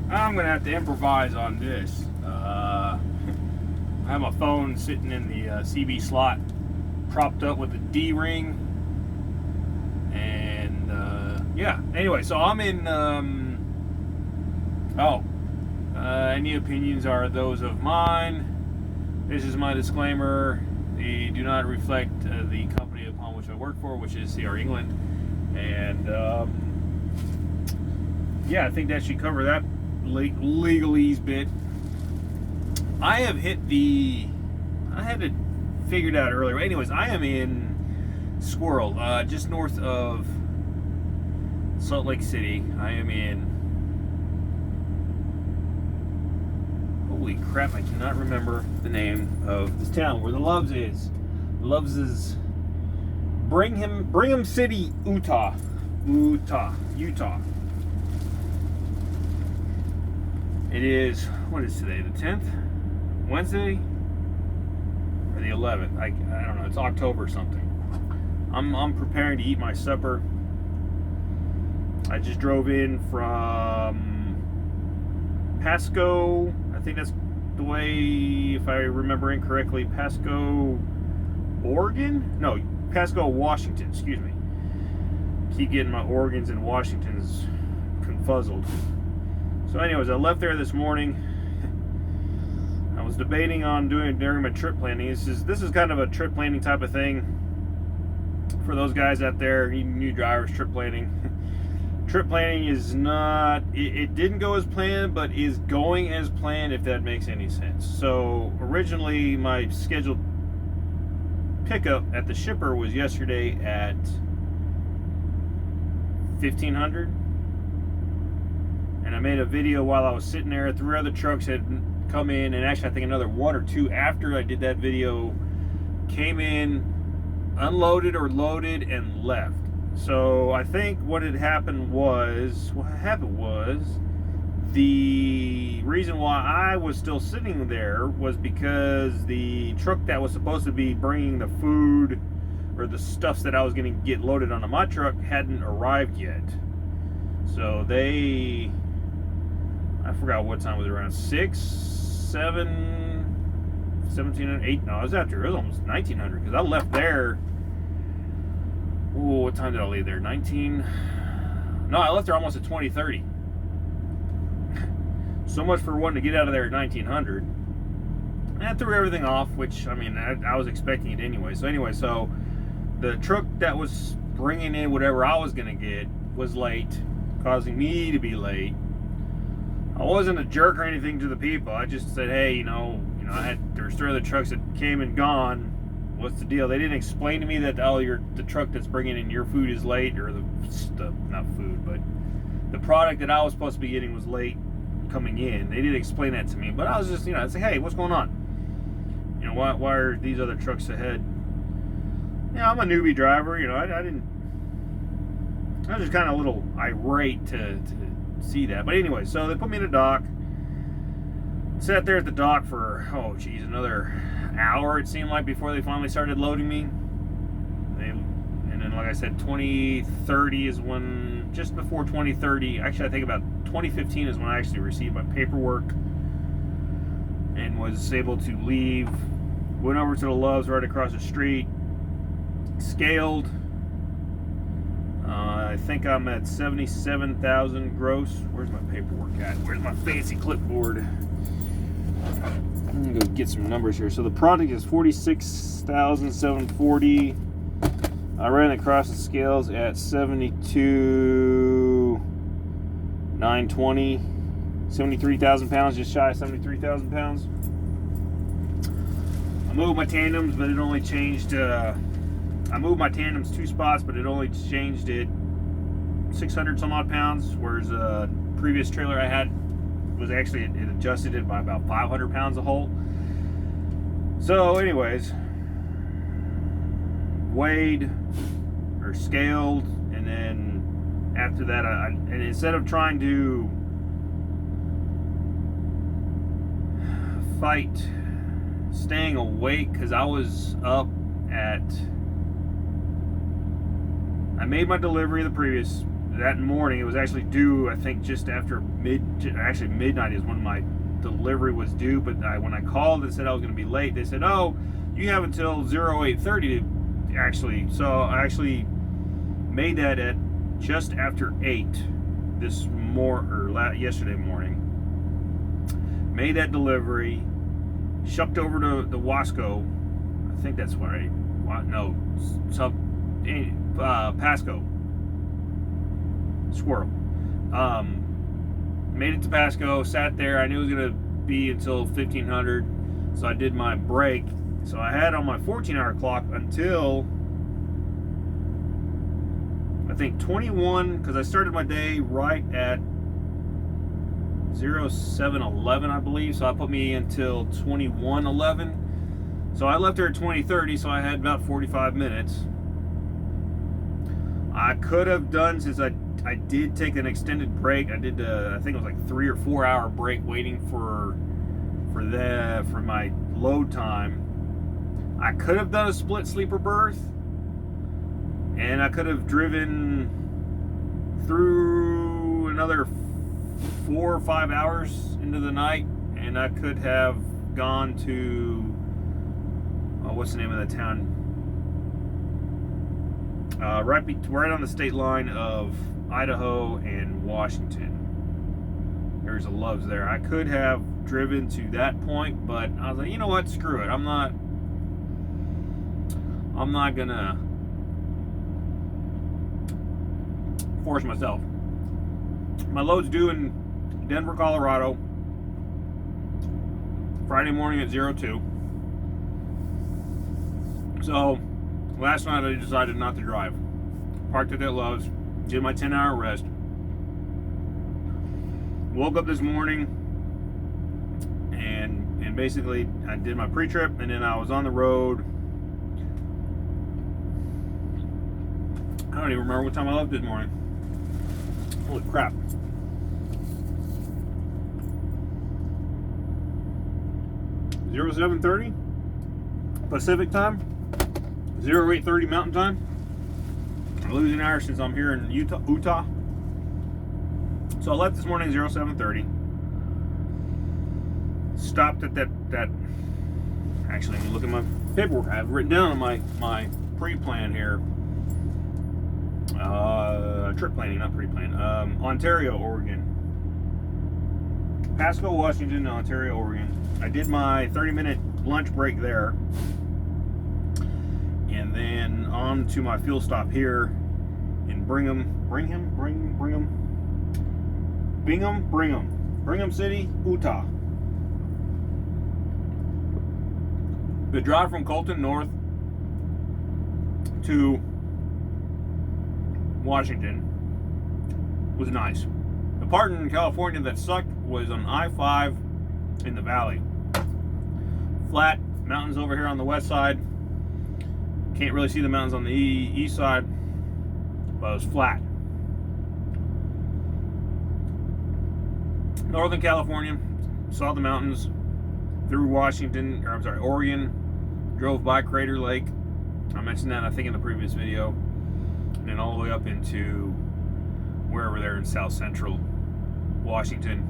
I'm gonna have to improvise on this. I have my phone sitting in the CB slot, propped up with a D ring, and yeah. Anyway, so I'm in. Any opinions are those of mine. This is my disclaimer. They do not reflect the company upon which I work for, which is CR England, and yeah, I think that should cover that legalese bit. I have hit the. I had it figured out earlier. Anyways, I am in Squirrel, just north of Salt Lake City. I am in. Holy crap! I cannot remember the name of this town where the Loves is. Loves is Brigham City, Utah. It is, what is today, the 10th? Wednesday? Or the 11th? I don't know, it's October or something. I'm preparing to eat my supper. I just drove in from Pasco. I think that's the way, if I remember incorrectly, Pasco, Oregon? No, Pasco, Washington, excuse me. Keep getting my Oregons and Washingtons confuzzled. So anyways, I left there this morning. I was debating on doing it during my trip planning. This is kind of a trip planning type of thing for those guys out there, new drivers, trip planning. Trip planning is not, it didn't go as planned, but is going as planned, if that makes any sense. So originally my scheduled pickup at the shipper was yesterday at 1500. And I made a video while I was sitting there. 3 other trucks had come in, and actually I think another 1 or 2 after I did that video came in, unloaded or loaded, and left. So I think what happened was the reason why I was still sitting there was because the truck that was supposed to be bringing the food or the stuffs that I was going to get loaded onto my truck hadn't arrived yet. So I forgot what time it was, around 6, 7, 17, 8. No, it was after. It was almost 1900 because I left there. Ooh, what time did I leave there? 19. No, I left there almost at 20:30. So much for wanting to get out of there at 1900. And I threw everything off, which, I mean, I was expecting it anyway. So the truck that was bringing in whatever I was going to get was late, causing me to be late. I wasn't a jerk or anything to the people. I just said, hey, there's 3 other trucks that came and gone. What's the deal? They didn't explain to me that, the truck that's bringing in your food is late, or not food, but the product that I was supposed to be getting was late coming in. They didn't explain that to me, but I was just, I said, hey, what's going on? Why are these other trucks ahead? I'm a newbie driver. I was just kind of a little irate to see that. But anyway, so they put me in a dock. Sat there at the dock for, another hour it seemed like before they finally started loading me. And then, like I said, 2030 is when, just before 2030, actually I think about 2015 is when I actually received my paperwork and was able to leave. Went over to the Loves right across the street, scaled. I think I'm at 77,000 gross. Where's my paperwork at? Where's my fancy clipboard? I'm gonna go get some numbers here. So the product is 46,740. I ran across the scales at 72,920. 73,000 pounds, just shy of 73,000 pounds. I moved my tandems, but it only changed. I moved my tandems 2 spots, but it only changed it 600 some odd pounds, whereas a previous trailer I had was actually, it adjusted it by about 500 pounds a hole. So anyways, weighed or scaled, and then after that and instead of trying to fight staying awake, because I was up at, I made my delivery the that morning. It was actually due, I think, just after midnight is when my delivery was due. But when I called and said I was going to be late, they said, "Oh, you have until 08:30 to actually." So I actually made that at just after 8 yesterday morning. Made that delivery, shucked over to the Wasco. I think that's right. Pasco. Squirrel. Made it to Pasco, sat there. I knew it was going to be until 1500, so I did my break. So I had on my 14-hour clock until, I think, 21, because I started my day right at 07:11, I believe. So that put me until 21:11. So I left there at 20:30, so I had about 45 minutes. I could have done, since I did take an extended break. I did, I think it was like 3 or 4 hour break waiting for my load time. I could have done a split sleeper berth, and I could have driven through another 4 or 5 hours into the night, and I could have gone to, what's the name of the town? Right on the state line of Idaho and Washington. There's a Love's there. I could have driven to that point, but I was like, you know what? Screw it. I'm not gonna force myself. My load's due in Denver, Colorado, Friday morning at 02. So last night I decided not to drive. Parked at that Love's, did my 10-hour rest. Woke up this morning and basically I did my pre-trip, and then I was on the road. I don't even remember what time I left this morning. Holy crap. Zero 07:30 Pacific time, 08:30 Mountain time. I'm losing an hour since I'm here in Utah. So I left this morning 07:30. Stopped at that. Actually, let me look at my paperwork. I have written down on my pre-plan here. Trip planning, not pre-plan. Ontario, Oregon. Pasco, Washington, Ontario, Oregon. I did my 30-minute lunch break there, and then on to my fuel stop here in Brigham City, Utah. The drive from Colton north to Washington was nice. The part in California that sucked was on I-5 in the valley. Flat mountains over here on the west side. Can't really see the mountains on the east side, but it was flat. Northern California, saw the mountains through Oregon, drove by Crater Lake. I mentioned that, I think, in the previous video. And then all the way up into wherever there in south central Washington.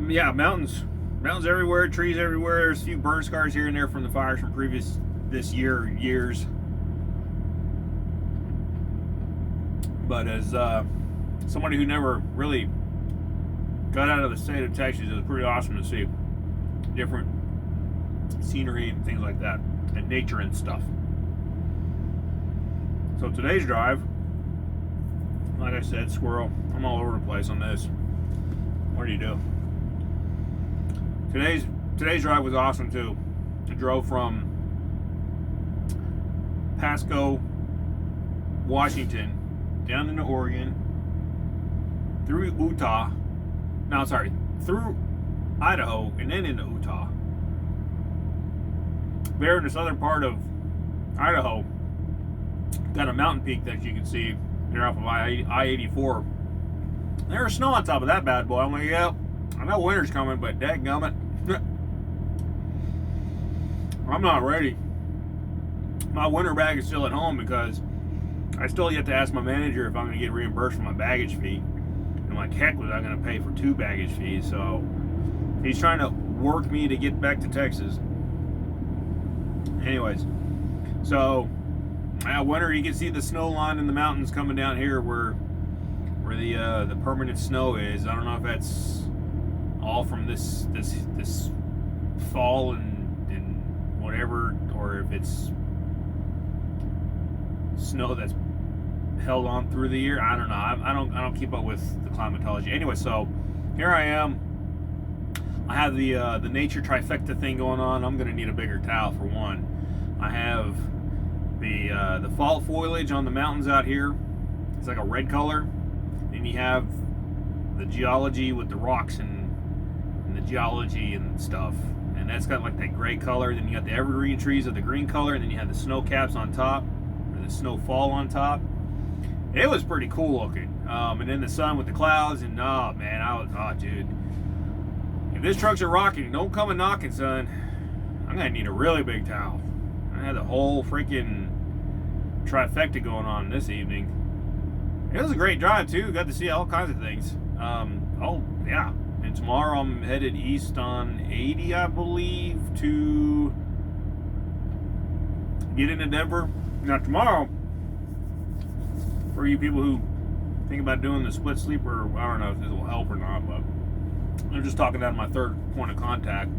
Yeah, mountains everywhere, trees everywhere. There's a few burn scars here and there from the fires from years. But as somebody who never really got out of the state of Texas, it was pretty awesome to see different scenery and things like that, and nature and stuff. So today's drive, like I said, squirrel, I'm all over the place on this. What do you do? Today's drive was awesome too. I drove from Pasco, Washington, down into Oregon, through Idaho, and then into Utah. There in the southern part of Idaho, got a mountain peak that you can see here off of I-84. There's snow on top of that bad boy. I'm like, yeah, I know winter's coming, but dadgummit, I'm not ready. My winter bag is still at home because I still yet to ask my manager if I'm going to get reimbursed for my baggage fee. And like, heck was I going to pay for 2 baggage fees? So he's trying to work me to get back to Texas. Anyways, so winter, you can see the snow line in the mountains coming down here where the permanent snow is. I don't know if that's all from this fall and whatever, or if it's snow that's held on through the year. I don't know. I don't keep up with the climatology. Anyway, so here I am. I have the nature trifecta thing going on. I'm gonna need a bigger towel for one. I have the fall foliage on the mountains out here. It's like a red color. And you have the geology with the rocks and the geology and stuff. And that's got like that gray color. Then you got the evergreen trees of the green color, and then you have the snow caps on top, or the snowfall on top. It was pretty cool looking. And then the sun with the clouds, and oh man, dude. If this truck's a rocking, don't come a knocking, son. I'm gonna need a really big towel. I had the whole freaking trifecta going on this evening. It was a great drive too. Got to see all kinds of things. Oh yeah. And tomorrow I'm headed east on 80, I believe, to get into Denver. Now tomorrow, for you people who think about doing the split sleeper, I don't know if this will help or not, but I'm just talking out of my third point of contact.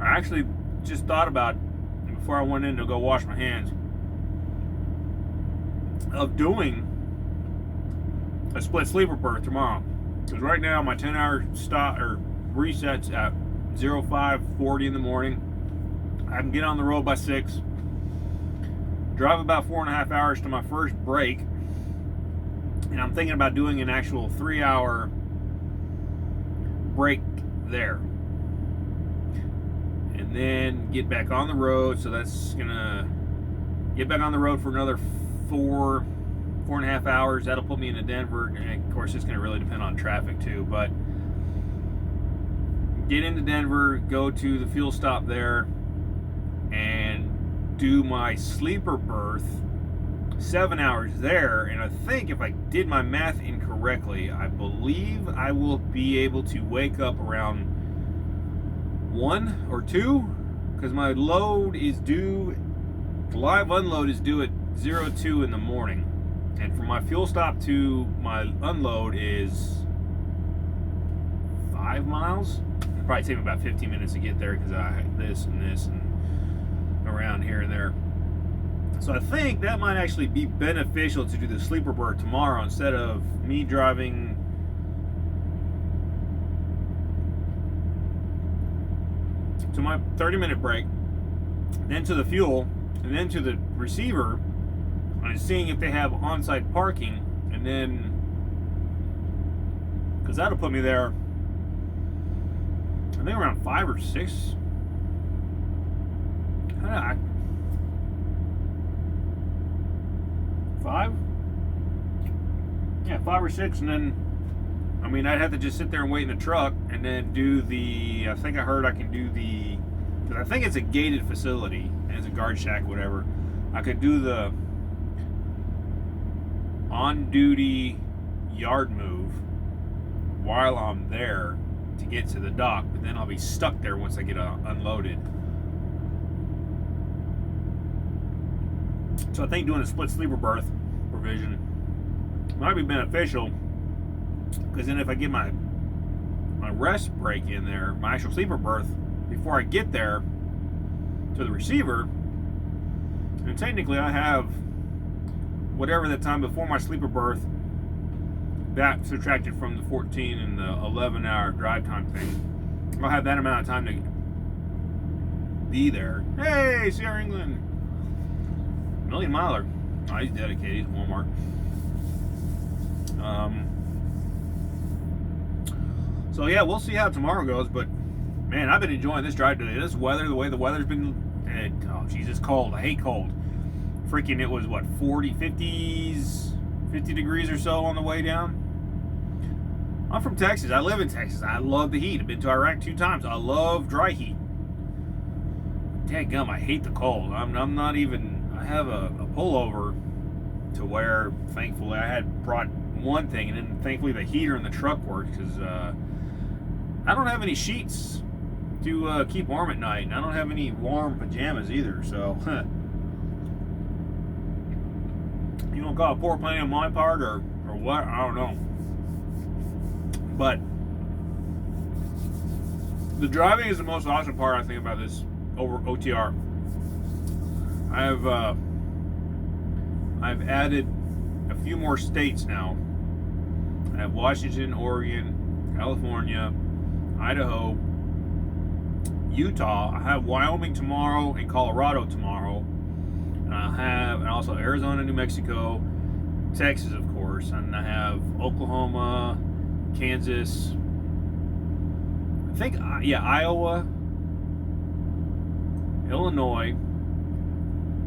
I actually just thought about, before I went in to go wash my hands, of doing a split sleeper berth tomorrow. Because right now my 10-hour stop or resets at 05:40 in the morning. I can get on the road by 6, drive about 4.5 hours to my first break, and I'm thinking about doing an actual 3-hour break there, and then get back on the road. So that's gonna get back on the road for another 4.5 hours. That'll put me into Denver, and of course it's going to really depend on traffic too, but get into Denver, go to the fuel stop there, and do my sleeper berth, 7 hours there. And I think if I did my math incorrectly, I believe I will be able to wake up around 1 or 2, because my load is due, live unload is due at 02 in the morning. And from my fuel stop to my unload is 5 miles. It'll probably take me about 15 minutes to get there because I have this and around here and there. So I think that might actually be beneficial to do the sleeper berth tomorrow instead of me driving to my 30-minute break, then to the fuel, and then to the receiver, and seeing if they have on-site parking, and then, because that'll put me there, I think around 5 or 6. Five? Yeah, 5 or 6, and then, I mean, I'd have to just sit there and wait in the truck, and then do the, I think I heard I can do the, because I think it's a gated facility, and it's a guard shack, whatever. I could do the on-duty yard move while I'm there to get to the dock, but then I'll be stuck there once I get unloaded. So I think doing a split sleeper berth provision might be beneficial, because then if I get my rest break in there, my actual sleeper berth, before I get there to the receiver, and technically I have whatever the time before my sleeper berth, that subtracted from the 14 and the 11-hour drive time thing, I'll have that amount of time to be there. Hey, Sierra England! Million Miler. Oh, he's dedicated. He's Walmart. So yeah, we'll see how tomorrow goes. But man, I've been enjoying this drive today. This weather, the way the weather's been, oh geez, it's cold. I hate cold. Freaking, it was what, 50 degrees or so on the way down. I'm from Texas. I live in Texas. I love the heat. I've been to Iraq 2 times. I love dry heat. Dadgum, I hate the cold. I'm not even. I have a pullover to where, thankfully, I had brought one thing, and then thankfully the heater in the truck worked, because I don't have any sheets to keep warm at night, and I don't have any warm pajamas either, so you don't call it poor planning on my part, or what, I don't know. But the driving is the most awesome part, I think, about this over OTR. I've added a few more states now. I have Washington, Oregon, California, Idaho, Utah. I have Wyoming tomorrow and Colorado tomorrow. And also Arizona, New Mexico, Texas, of course, and I have Oklahoma, Kansas, I think, Iowa, Illinois,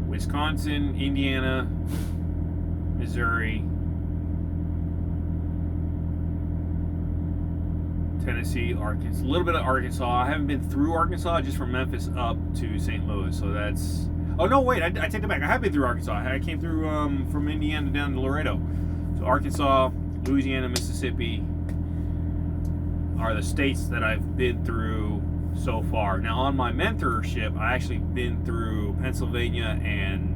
Wisconsin, Indiana, Missouri, Tennessee, Arkansas, a little bit of Arkansas. I haven't been through Arkansas, just from Memphis up to St. Louis, so that's... Oh, no, wait, I take it back. I have been through Arkansas. I came through from Indiana down to Laredo. So Arkansas, Louisiana, Mississippi are the states that I've been through so far. Now, on my mentorship, I actually been through Pennsylvania and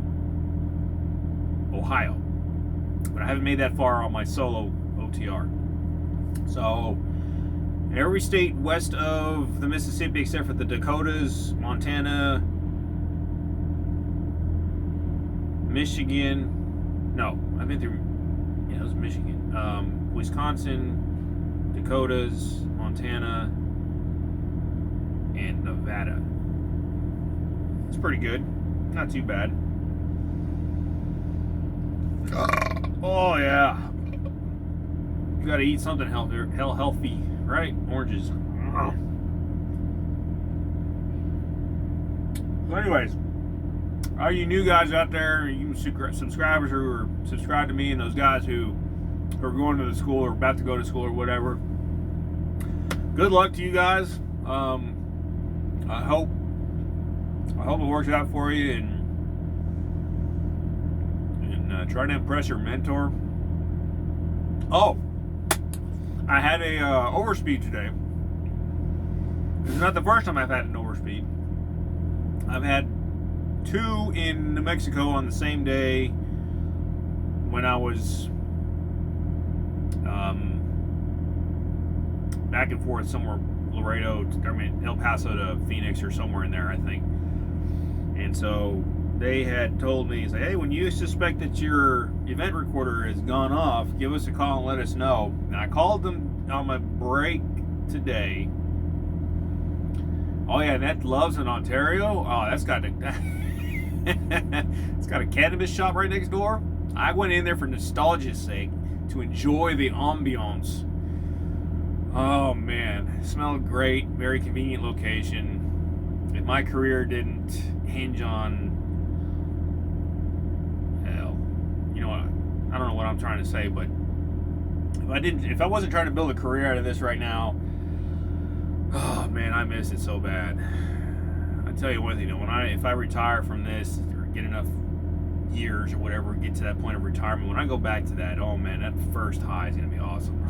Ohio. But I haven't made that far on my solo OTR. So, every state west of the Mississippi except for the Dakotas, Montana, Michigan. No, I've been through, it was Michigan. Wisconsin, Dakotas, Montana, and Nevada. It's pretty good. Not too bad. Oh, yeah. You gotta eat something healthy, right? Oranges. So anyways, all you new guys out there, you subscribers who are subscribed to me, and those guys who are going to the school or about to go to school or whatever, good luck to you guys. I hope it works out for you, and try to impress your mentor. Oh, I had a overspeed today. This is not the first time I've had an overspeed. I've had 2 in New Mexico on the same day when I was back and forth somewhere, Laredo, El Paso to Phoenix or somewhere in there, I think. And so they had told me, say, hey, when you suspect that your event recorder has gone off, give us a call and let us know. And I called them on my break today. Oh yeah, that Love's in Ontario. Oh, that's got it's got a cannabis shop right next door. I went in there for nostalgia's sake to enjoy the ambiance. Oh man, it smelled great. Very convenient location. If my career didn't hinge on, hell, you know what? I don't know what I'm trying to say, but if I wasn't trying to build a career out of this right now, oh man, I miss it so bad. I tell you one thing, if I retire from this or get enough years or whatever, get to that point of retirement, when I go back to that, oh man, that first high is gonna be awesome.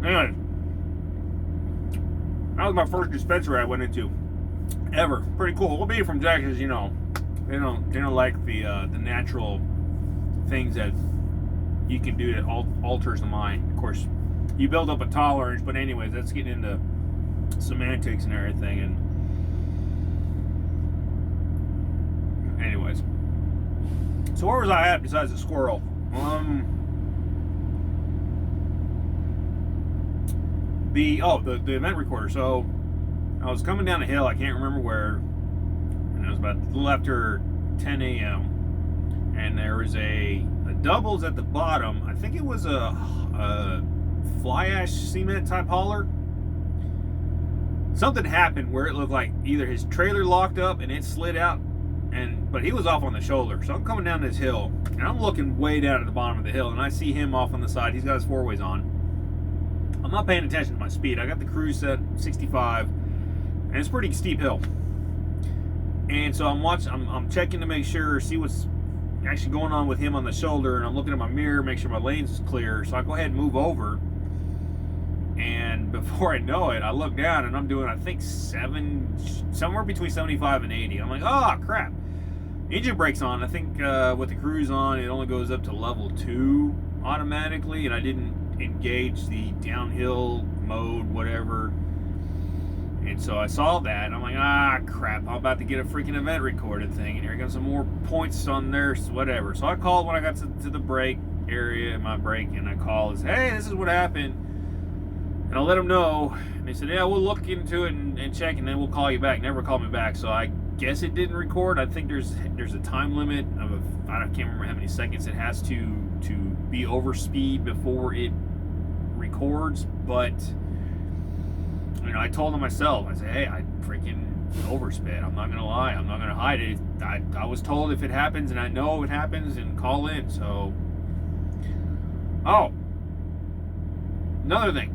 Anyway, that was my first dispensary I went into ever. Pretty cool. Well, being from Texas, they don't like the natural things that you can do that alters the mind. Of course, you build up a tolerance, but anyways, that's getting into semantics and everything. And anyways, so where was I at besides the squirrel? The event recorder. So I was coming down a hill, I can't remember where, and it was about a little after 10 a.m. and there was a doubles at the bottom. I think it was a fly ash cement type hauler. Something happened where it looked like either his trailer locked up and it slid out, but he was off on the shoulder. So I'm coming down this hill and I'm looking way down at the bottom of the hill, and I see him off on the side. He's got his 4-ways on. I'm not paying attention to my speed. I got the cruise set 65, and it's a pretty steep hill. And so I'm checking to make sure, see what's actually going on with him on the shoulder, and I'm looking at my mirror, make sure my lane's clear. So I go ahead and move over. And before I know it, I look down and I'm doing, I think, somewhere between 75 and 80. I'm like, oh, crap. Engine brake's on. I think with the cruise on, it only goes up to level 2 automatically, and I didn't engage the downhill mode, whatever. And so I saw that, and I'm like, ah, crap. I'm about to get a freaking event recorded thing, and here comes some more points on there, whatever. So I called when I got to the brake area, my brake, and I called and said, hey, this is what happened. And I let them know, and they said, yeah, we'll look into it and check, and then we'll call you back. Never called me back, so I guess it didn't record. I think there's a time limit of I can't remember how many seconds it has to be over speed before it records. But you know, I told them myself, I said, hey, I freaking oversped. I'm not gonna lie, I'm not gonna hide it. I was told if it happens, and I know it happens, and call in. So, oh, another thing.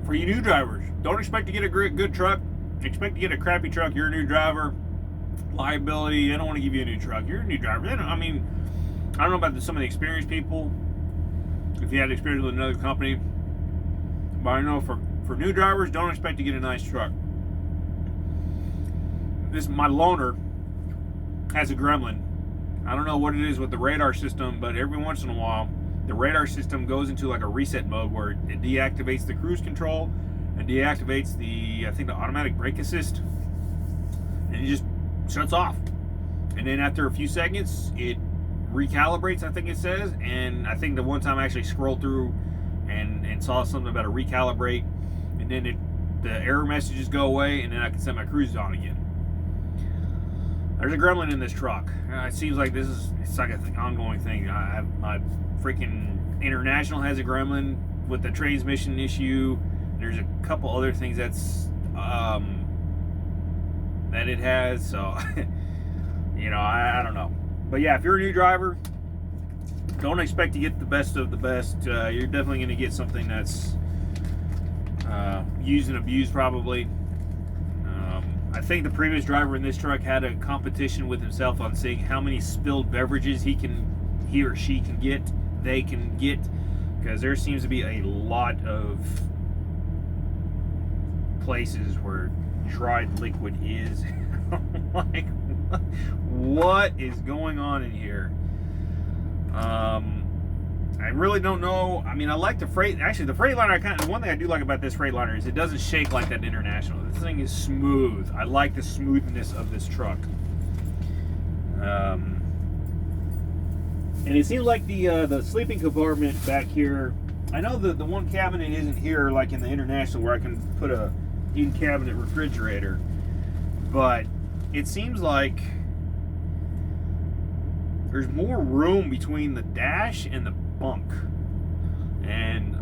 For you new drivers, don't expect to get a good truck. Expect to get a crappy truck. You're a new driver. Liability, they don't want to give you a new truck. You're a new driver. I mean, I don't know about some of the experienced people, if you had experience with another company, but I know for new drivers, don't expect to get a nice truck. My loaner has a gremlin. I don't know what it is with the radar system, but every once in a while, the radar system goes into like a reset mode where it deactivates the cruise control and deactivates I think the automatic brake assist, and it just shuts off. And then after a few seconds, it recalibrates, I think it says. And I think the one time I actually scrolled through and saw something about a recalibrate, and then the error messages go away, and then I can set my cruise on again. There's a gremlin in this truck. It seems like it's like an ongoing thing. My freaking International has a gremlin with the transmission issue. There's a couple other things that it has. So, you know, I don't know. But yeah, if you're a new driver, don't expect to get the best of the best. You're definitely going to get something that's used and abused, probably. I think the previous driver in this truck had a competition with himself on seeing how many spilled beverages he or she can get, because there seems to be a lot of places where dried liquid is. Like, what is going on in here? I really don't know. I mean, I like the Actually, the Freightliner, the one thing I do like about this Freightliner is it doesn't shake like that International. This thing is smooth. I like the smoothness of this truck. And it seems like the sleeping compartment back here, I know the one cabinet isn't here like in the International where I can put a in-cabinet refrigerator, but it seems like there's more room between the dash and the bunk, and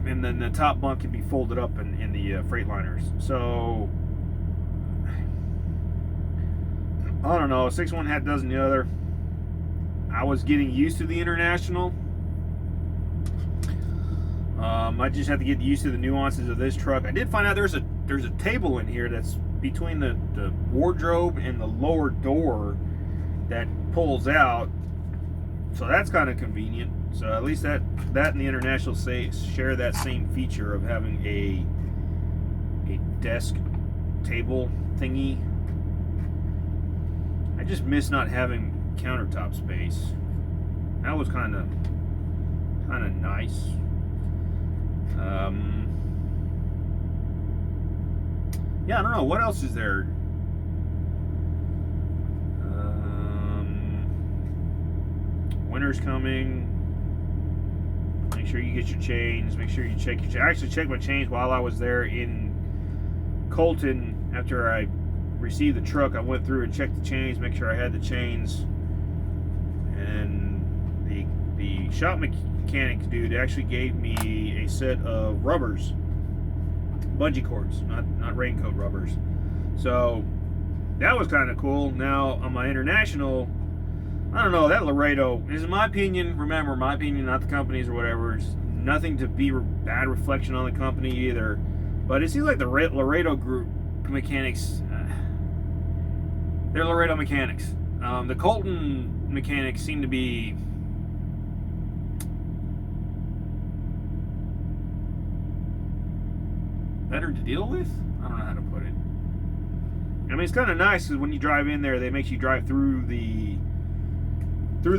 then the top bunk can be folded up in the Freightliners. So I don't know, 6 one half dozen the other. I was getting used to the International. I just have to get used to the nuances of this truck. I did find out there's a table in here that's between the wardrobe and the lower door that pulls out, so that's kind of convenient. So at least that and the International share that same feature of having a desk table thingy. I just miss not having countertop space. That was kind of nice. Yeah, I don't know what else is there. Winter's coming. Make sure you get your chains. Make sure you check your chains. I actually checked my chains while I was there in Colton. After I received the truck, I went through and checked the chains, make sure I had the chains. And the shop mechanic dude actually gave me a set of rubbers, bungee cords, not raincoat rubbers. So that was kind of cool. Now on my International, I don't know, that Laredo is, in my opinion, remember, my opinion, not the company's or whatever, it's nothing to be bad reflection on the company either, but it seems like the Laredo group mechanics, they're Laredo mechanics. The Colton mechanics seem to be better to deal with. I don't know how to put it. I mean, it's kind of nice because when you drive in there, they make you drive through the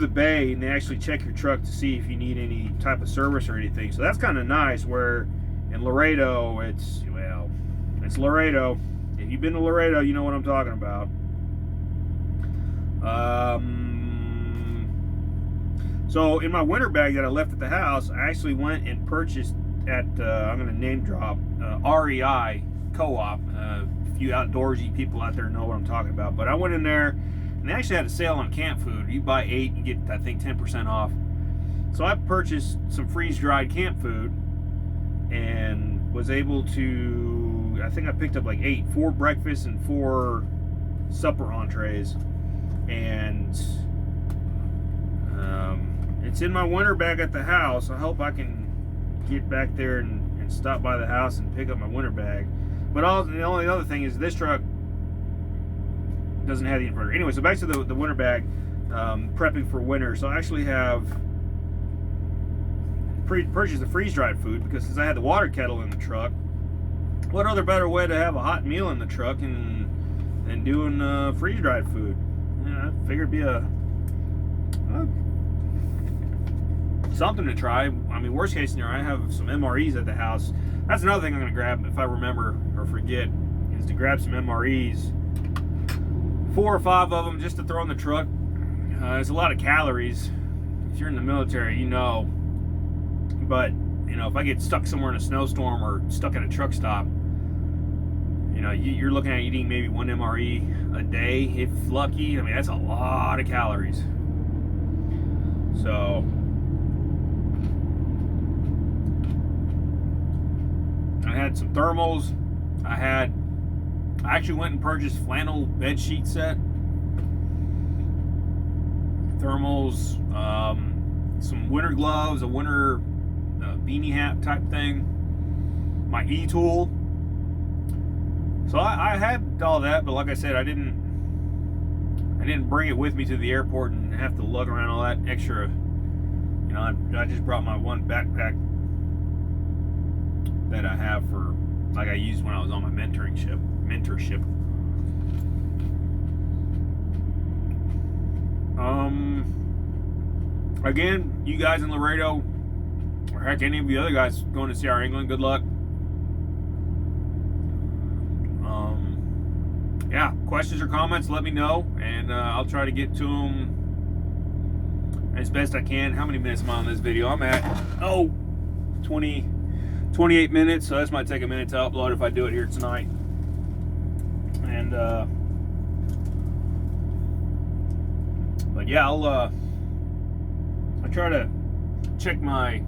bay, and they actually check your truck to see if you need any type of service or anything. So that's kind of nice. Where in Laredo, it's Laredo. If you've been to Laredo, you know what I'm talking about. So in my winter bag that I left at the house, I actually went and purchased at I'm going to name drop REI Co-op. A few outdoorsy people out there know what I'm talking about. But I went in there, and they actually had a sale on camp food. You buy 8, you get, I think, 10% off. So I purchased some freeze-dried camp food and was able to, I think I picked up like 4 breakfast and 4 supper entrees. And it's in my winter bag at the house. I hope I can get back there and stop by the house and pick up my winter bag. But the only other thing is this truck doesn't have the inverter. Anyway, so back to the winter bag, prepping for winter. So I actually have purchased the freeze-dried food because since I had the water kettle in the truck, what other better way to have a hot meal in the truck than doing freeze-dried food? I figured it'd be something to try. I mean, worst case scenario, I have some MREs at the house. That's another thing I'm going to grab if I remember or forget, is to grab some MREs. 4 or 5 of them just to throw in the truck. It's a lot of calories. If you're in the military, you know. But, you know, if I get stuck somewhere in a snowstorm or stuck at a truck stop, you know, you're looking at eating maybe 1 MRE a day, if lucky. I mean, that's a lot of calories. So I had some thermals. I actually went and purchased flannel bed sheet set, thermals, some winter gloves, a winter beanie hat type thing, my e-tool. So I had all that, but like I said, I didn't bring it with me to the airport and have to lug around all that extra. You know, I just brought my one backpack that I have for, like I used when I was on my mentorship. Again, you guys in Laredo, or heck, any of the other guys going to CR England, good luck. Yeah, questions or comments, let me know, and I'll try to get to them as best I can. How many minutes am I on this video? I'm at 28 minutes, so this might take a minute to upload if I do it here tonight. And but yeah, I'll try to check my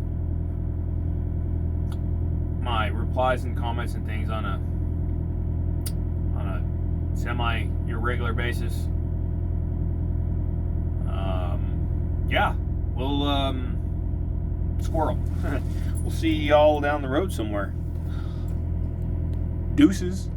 replies and comments and things on a semi irregular basis. Yeah, we'll squirrel. We'll see y'all down the road somewhere. Deuces.